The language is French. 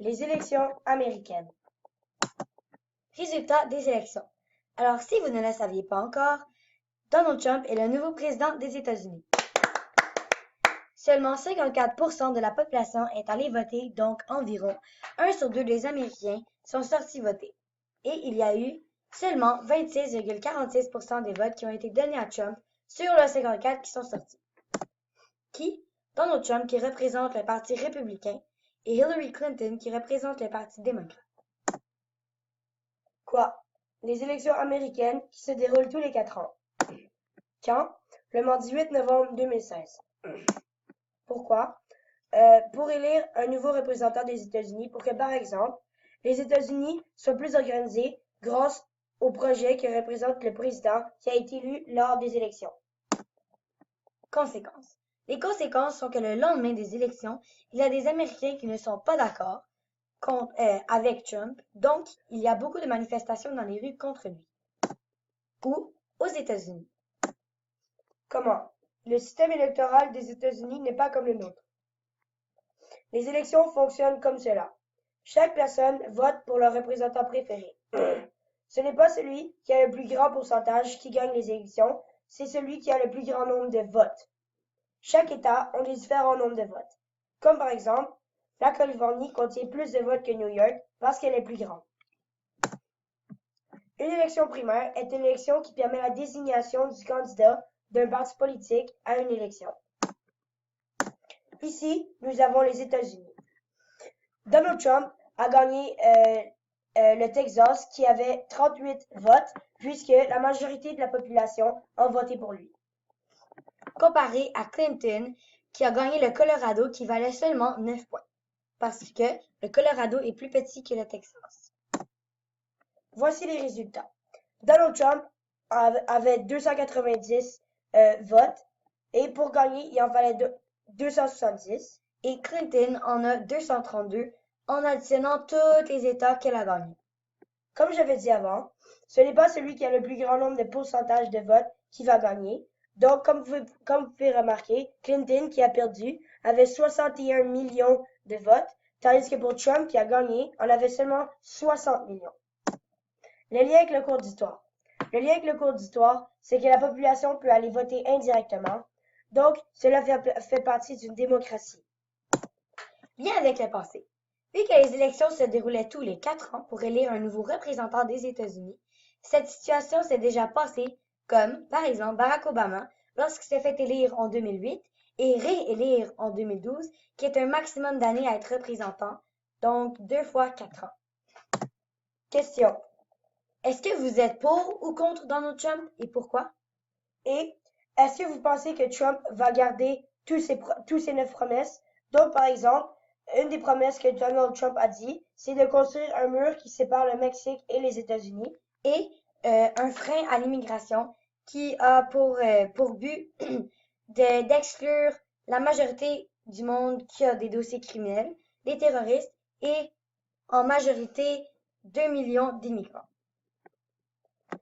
Les élections américaines. Résultat des élections. Alors, si vous ne le saviez pas encore, Donald Trump est le nouveau président des États-Unis. Seulement 54% de la population est allée voter, donc environ 1 sur 2 des Américains sont sortis voter. Et il y a eu seulement 26,46% des votes qui ont été donnés à Trump sur les 54 qui sont sortis. Qui? Donald Trump qui représente le Parti républicain et Hillary Clinton qui représente le Parti démocrate. Quoi? Les élections américaines qui se déroulent tous les 4 ans. Quand? Le mardi 8 novembre 2016. Pourquoi? Pour élire un nouveau représentant des États-Unis pour que, par exemple, les États-Unis soient plus organisés grâce au projet que représente le président qui a été élu lors des élections. Conséquences. Les conséquences sont que le lendemain des élections, il y a des Américains qui ne sont pas d'accord avec Trump, donc il y a beaucoup de manifestations dans les rues contre lui. Ou aux États-Unis. Comment? Le système électoral des États-Unis n'est pas comme le nôtre. Les élections fonctionnent comme cela. Chaque personne vote pour leur représentant préféré. Ce n'est pas celui qui a le plus grand pourcentage qui gagne les élections, c'est celui qui a le plus grand nombre de votes. Chaque État a des différents nombres de votes. Comme par exemple, la Californie contient plus de votes que New York parce qu'elle est plus grande. Une élection primaire est une élection qui permet la désignation du candidat d'un parti politique à une élection. Ici, nous avons les États-Unis. Donald Trump a gagné le Texas qui avait 38 votes puisque la majorité de la population a voté pour lui. Comparé à Clinton qui a gagné le Colorado qui valait seulement 9 points parce que le Colorado est plus petit que le Texas. Voici les résultats. Donald Trump avait 290 votes et pour gagner, il en fallait 270. Et Clinton en a 232 en additionnant tous les États qu'elle a gagnés. Comme j'avais dit avant, ce n'est pas celui qui a le plus grand nombre de pourcentage de votes qui va gagner. Donc, comme vous pouvez remarquer, Clinton, qui a perdu, avait 61 millions de votes, tandis que pour Trump, qui a gagné, on avait seulement 60 millions. Le lien avec le cours d'histoire. Le lien avec le cours d'histoire, c'est que la population peut aller voter indirectement. Donc, cela fait partie d'une démocratie. Lien avec le passé. Vu que les élections se déroulaient tous les 4 ans pour élire un nouveau représentant des États-Unis, cette situation s'est déjà passée comme, par exemple, Barack Obama, lorsqu'il s'est fait élire en 2008 et réélire en 2012, qui est un maximum d'années à être représentant, donc 2 fois 4 ans. Question. Est-ce que vous êtes pour ou contre Donald Trump et pourquoi? Et est-ce que vous pensez que Trump va garder tous ses 9 promesses? Donc, par exemple, une des promesses que Donald Trump a dit, c'est de construire un mur qui sépare le Mexique et les États-Unis. Et un frein à l'immigration qui a pour but d'exclure la majorité du monde qui a des dossiers criminels, des terroristes et en majorité 2 millions d'immigrants.